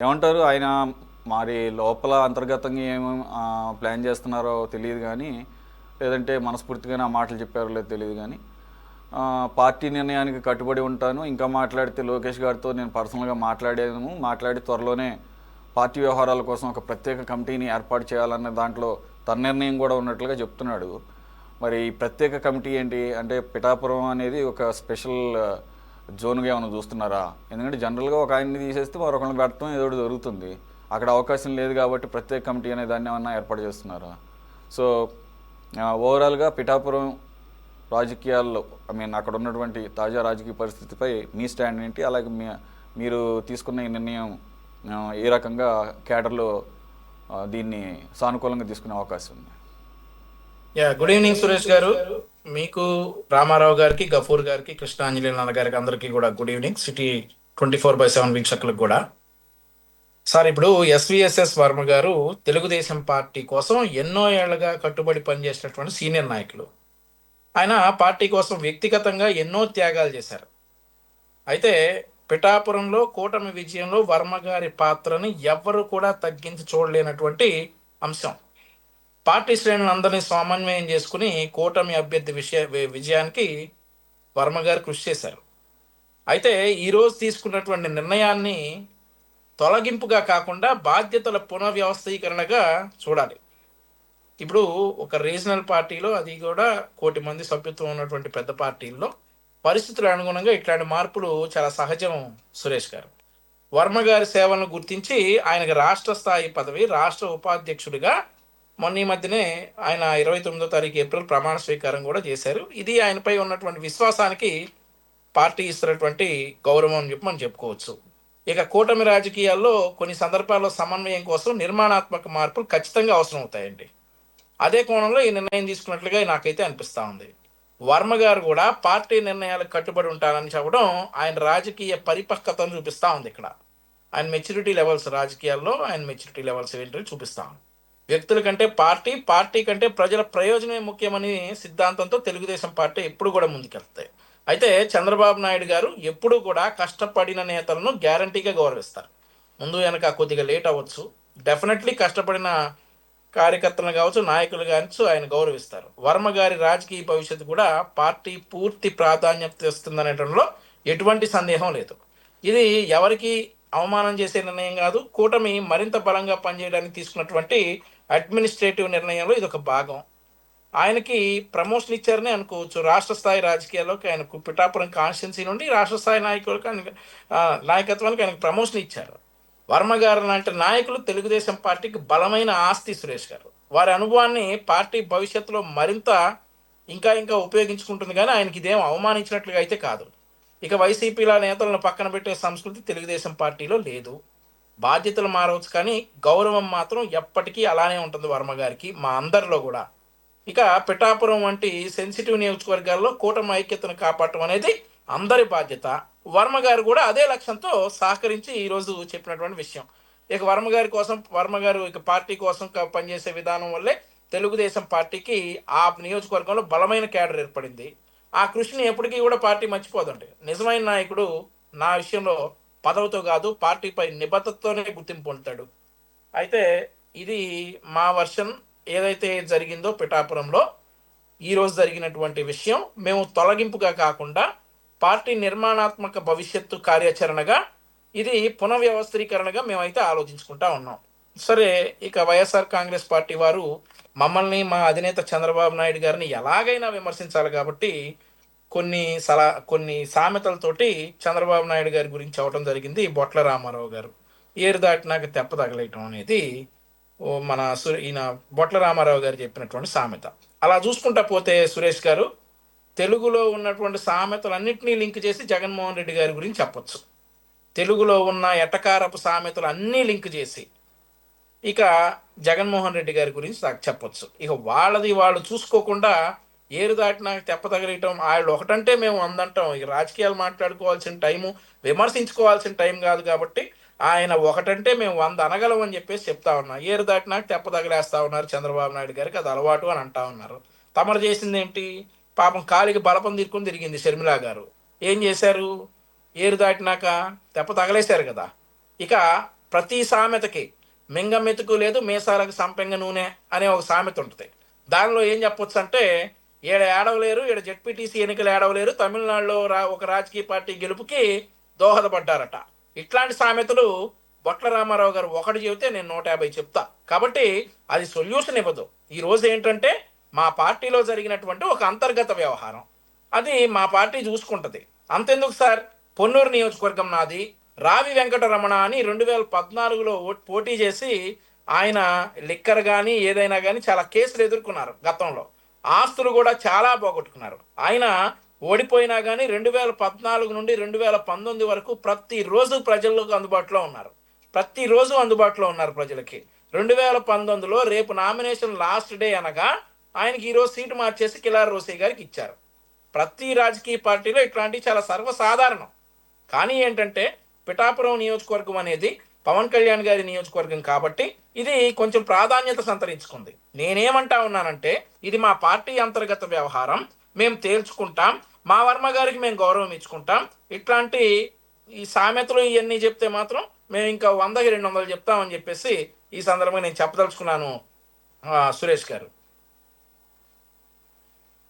ఏమంటారు ఆయన మరి లోపల అంతర్గతంగా ఏమో ప్లాన్ చేస్తున్నారో తెలియదు కానీ, లేదంటే మనస్ఫూర్తిగానే ఆ మాటలు చెప్పారో లేదో తెలియదు కానీ, పార్టీ నిర్ణయానికి కట్టుబడి ఉంటాను. ఇంకా మాట్లాడితే లోకేష్ గారితో నేను పర్సనల్గా మాట్లాడి త్వరలోనే పార్టీ వ్యవహారాల కోసం ఒక ప్రత్యేక కమిటీని ఏర్పాటు చేయాలన్న దాంట్లో తన నిర్ణయం కూడా ఉన్నట్లుగా చెప్తున్నాడు. మరి ఈ ప్రత్యేక కమిటీ ఏంటి అంటే పిఠాపురం అనేది ఒక స్పెషల్ జోన్గా ఏమైనా చూస్తున్నారా? ఎందుకంటే జనరల్గా ఒక ఆయన్ని తీసేస్తే మరొకరిని పెట్టడం ఏదో ఒకటి జరుగుతుంది. అక్కడ అవకాశం లేదు కాబట్టి ప్రత్యేక కమిటీ అనే దాన్ని ఏమన్నా ఏర్పాటు చేస్తున్నారా? సో ఓవరాల్గా పిఠాపురం రాజకీయాల్లో అక్కడ ఉన్నటువంటి తాజా రాజకీయ పరిస్థితిపై మీ స్టాండ్ ఏంటి? అలాగే మీరు తీసుకున్న ఈ నిర్ణయం ఏ రకంగా కేడర్లో దీన్ని సానుకూలంగా తీసుకునే అవకాశం ఉంది? గుడ్ ఈవినింగ్ సురేష్ గారు. మీకు, రామారావు గారికి, గఫూర్ గారికి, కృష్ణాంజలి నాన్న గారికి అందరికీ కూడా గుడ్ ఈవినింగ్. సిటీ 24/7 వీక్షకులకు కూడా. సార్, ఇప్పుడు ఎస్విఎస్ఎస్ వర్మ గారు తెలుగుదేశం పార్టీ కోసం ఎన్నో ఏళ్లుగా కట్టుబడి పనిచేసినటువంటి సీనియర్ నాయకులు. ఆయన పార్టీ కోసం వ్యక్తిగతంగా ఎన్నో త్యాగాలు చేశారు. అయితే పిఠాపురంలో కూటమి విజయంలో వర్మ గారి పాత్రని ఎవ్వరూ కూడా తగ్గించి చూడలేనటువంటి అంశం. పార్టీ శ్రేణులందరినీ సమన్వయం చేసుకుని కూటమి అభ్యర్థి విజయానికి వర్మ గారు కృషి చేశారు. అయితే ఈరోజు తీసుకున్నటువంటి నిర్ణయాన్ని తొలగింపుగా కాకుండా బాధ్యతల పునర్వ్యవస్థీకరణగా చూడాలి. ఇప్పుడు ఒక రీజనల్ పార్టీలో, అది కూడా 1,00,00,000 మంది సభ్యత్వం ఉన్నటువంటి పెద్ద పార్టీల్లో పరిస్థితుల అనుగుణంగా ఇట్లాంటి మార్పులు చాలా సహజం సురేష్ గారు. వర్మ గారి సేవలను గుర్తించి ఆయనకు రాష్ట్ర స్థాయి పదవి, రాష్ట్ర ఉపాధ్యక్షుడిగా మొన్న ఈ మధ్యనే ఆయన 29వ తారీఖు ఏప్రిల్ ప్రమాణ స్వీకారం కూడా చేశారు. ఇది ఆయనపై ఉన్నటువంటి విశ్వాసానికి పార్టీ ఇస్తున్నటువంటి గౌరవం అని చెప్పి మనం చెప్పుకోవచ్చు. ఇక కూటమి రాజకీయాల్లో కొన్ని సందర్భాల్లో సమన్వయం కోసం నిర్మాణాత్మక మార్పులు ఖచ్చితంగా అవసరం అవుతాయండి. అదే కోణంలో ఈ నిర్ణయం తీసుకున్నట్లుగా నాకైతే అనిపిస్తూ ఉంది. వర్మ గారు కూడా పార్టీ నిర్ణయాలకు కట్టుబడి ఉంటారని చెప్పడం ఆయన రాజకీయ పరిపక్వతను చూపిస్తూ ఉంది. ఇక్కడ ఆయన మెచ్యూరిటీ లెవెల్స్, రాజకీయాల్లో ఆయన మెచ్యూరిటీ లెవెల్స్ ఏంటో చూపిస్తా ఉంది. వ్యక్తుల కంటే పార్టీ కంటే ప్రజల ప్రయోజనమే ముఖ్యమని సిద్ధాంతంతో తెలుగుదేశం పార్టీ ఎప్పుడు కూడా ముందుకెళ్తాయి. అయితే చంద్రబాబు నాయుడు గారు ఎప్పుడూ కూడా కష్టపడిన నేతలను గ్యారంటీగా గౌరవిస్తారు. ముందు వెనక కొద్దిగా లేట్ అవ్వచ్చు, డెఫినెట్లీ కష్టపడిన కార్యకర్తలను కావచ్చు, నాయకులు కావచ్చు, ఆయన గౌరవిస్తారు. వర్మ గారి రాజకీయ భవిష్యత్తు కూడా పార్టీ పూర్తి ప్రాధాన్యత ఇస్తుందనేటంలో ఎటువంటి సందేహం లేదు. ఇది ఎవరికి అవమానం చేసే నిర్ణయం కాదు. కూటమి మరింత బలంగా పనిచేయడానికి తీసుకున్నటువంటి అడ్మినిస్ట్రేటివ్ నిర్ణయంలో ఇది ఒక భాగం. ఆయనకి ప్రమోషన్ ఇచ్చారని అనుకోవచ్చు. రాష్ట్ర స్థాయి రాజకీయాల్లోకి ఆయనకు పిఠాపురం కాన్స్టిట్యున్సీ నుండి రాష్ట్ర స్థాయి నాయకత్వానికి ఆయనకు ప్రమోషన్ ఇచ్చారు. వర్మ గారు లాంటి నాయకులు తెలుగుదేశం పార్టీకి బలమైన ఆస్తి సురేష్ గారు. వారి అనుభవాన్ని పార్టీ భవిష్యత్తులో మరింత ఇంకా ఉపయోగించుకుంటుంది, కానీ ఆయనకి ఇదేం అవమానించినట్లుగా అయితే కాదు. ఇక వైసీపీల నేతలను పక్కన పెట్టే సంస్కృతి తెలుగుదేశం పార్టీలో లేదు. బాధ్యతలు మారవచ్చు, కానీ గౌరవం మాత్రం ఎప్పటికీ అలానే ఉంటుంది వర్మ గారికి, మా అందరిలో కూడా. ఇక పిఠాపురం వంటి సెన్సిటివ్ నియోజకవర్గాల్లో కూటమి ఐక్యతను కాపాడటం అనేది అందరి బాధ్యత. వర్మ గారు కూడా అదే లక్ష్యంతో సహకరించి ఈరోజు చెప్పినటువంటి విషయం. ఇక వర్మ గారు ఇక పార్టీ కోసం పనిచేసే విధానం వల్లే తెలుగుదేశం పార్టీకి ఆ నియోజకవర్గంలో బలమైన క్యాడర్ ఏర్పడింది. ఆ కృషిని ఎప్పటికీ కూడా పార్టీ మర్చిపోదండి. నిజమైన నాయకుడు నా విషయంలో పదవితో కాదు, పార్టీపై నిబద్ధతతోనే గుర్తింపు పొందుతాడు. అయితే ఇది మా వర్షన్. ఏదైతే జరిగిందో పిఠాపురంలో ఈరోజు జరిగినటువంటి విషయం మేము తొలగింపుగా కాకుండా పార్టీ నిర్మాణాత్మక భవిష్యత్తు కార్యాచరణగా, ఇది పునర్వ్యవస్థీకరణగా మేమైతే ఆలోచించుకుంటా ఉన్నాం. సరే, ఇక వైఎస్ఆర్ కాంగ్రెస్ పార్టీ వారు మమ్మల్ని, మా అధినేత చంద్రబాబు నాయుడు గారిని ఎలాగైనా విమర్శించాలి కాబట్టి కొన్ని సామెతలతోటి చంద్రబాబు నాయుడు గారి గురించి అవటం జరిగింది. బొట్ల రామారావు గారు ఏరు దాటినాక తెప్ప తగలేయటం అనేది ఈయన బొట్ల రామారావు గారు చెప్పినటువంటి సామెత. అలా చూసుకుంటా పోతే సురేష్ గారు, తెలుగులో ఉన్నటువంటి సామెతలన్నింటినీ లింక్ చేసి జగన్మోహన్ రెడ్డి గారి గురించి చెప్పొచ్చు. తెలుగులో ఉన్న ఎటకారపు సామెతలు అన్నీ లింక్ చేసి ఇక జగన్మోహన్ రెడ్డి గారి గురించి చెప్పొచ్చు. ఇక వాళ్ళు చూసుకోకుండా ఏరు దాటినాక తెప్ప తగలేయటం, వాళ్ళు ఒకటంటే మేము అందంటాం. ఇక రాజకీయాలు మాట్లాడుకోవాల్సిన టైము, విమర్శించుకోవాల్సిన టైం కాదు కాబట్టి ఆయన ఒకటంటే మేము 100 అనగలం అని చెప్పేసి చెప్తా ఉన్నా. ఏరు దాటినాక తెప్ప తగిలేస్తా ఉన్నారు చంద్రబాబు నాయుడు గారికి, అది అలవాటు అని అంటా ఉన్నారు. తమరు చేసింది ఏంటి? పాపం కాలికి బలపం తీరుకొని తిరిగింది షర్మిలా గారు. ఏం చేశారు? ఏరు దాటినాక తెప్ప తగలేశారు కదా. ఇక ప్రతి సామెతకి మింగమెతుకు లేదు మీసాలకు సంపెంగ నూనె అనే ఒక సామెత ఉంటుంది. దానిలో ఏం చెప్పొచ్చు అంటే, ఈడ ఏడవలేరు, ఈడ జెడ్పీటీసీ ఎన్నికలు ఏడవలేరు, తమిళనాడులో ఒక రాజకీయ పార్టీ గెలుపుకి దోహదపడ్డారట. ఇట్లాంటి సామెతలు బొట్ల రామారావు గారు ఒకటి చెబితే నేను 150 చెప్తా. కాబట్టి అది సొల్యూషన్ ఇవ్వదు. ఈ రోజు ఏంటంటే మా పార్టీలో జరిగినటువంటి ఒక అంతర్గత వ్యవహారం, అది మా పార్టీ చూసుకుంటది. అంతెందుకు సార్, పొన్నూరు నియోజకవర్గం నాది. రావి వెంకటరమణ అని 2014లో పోటీ చేసి ఆయన లిక్కర్ కానీ ఏదైనా కానీ చాలా కేసులు ఎదుర్కొన్నారు గతంలో. ఆస్తులు కూడా చాలా పోగొట్టుకున్నారు. ఆయన ఓడిపోయినా కానీ 2014 నుండి 2019 వరకు ప్రతిరోజు ప్రజలకు అందుబాటులో ఉన్నారు. ప్రతిరోజు అందుబాటులో ఉన్నారు ప్రజలకి. 2019లో రేపు నామినేషన్ లాస్ట్ డే అనగా ఆయనకి ఈరోజు సీటు మార్చేసి కిలార్ రోసే గారికి ఇచ్చారు. ప్రతి రాజకీయ పార్టీలో ఇట్లాంటివి చాలా సర్వసాధారణం. కానీ ఏంటంటే పిఠాపురం నియోజకవర్గం అనేది పవన్ కళ్యాణ్ గారి నియోజకవర్గం కాబట్టి ఇది కొంచెం ప్రాధాన్యత సంతరించుకుంది. నేనేమంటా ఉన్నానంటే, ఇది మా పార్టీ అంతర్గత వ్యవహారం, మేము తేల్చుకుంటాం, మా వర్మ గారికి మేము గౌరవం ఇచ్చుకుంటాం. ఇట్లాంటి ఈ సామెతలు ఇవన్నీ చెప్తే మాత్రం మేము ఇంకా 100కి 200 చెప్తామని చెప్పేసి ఈ సందర్భంగా నేను చెప్పదలుచుకున్నాను సురేష్ గారు.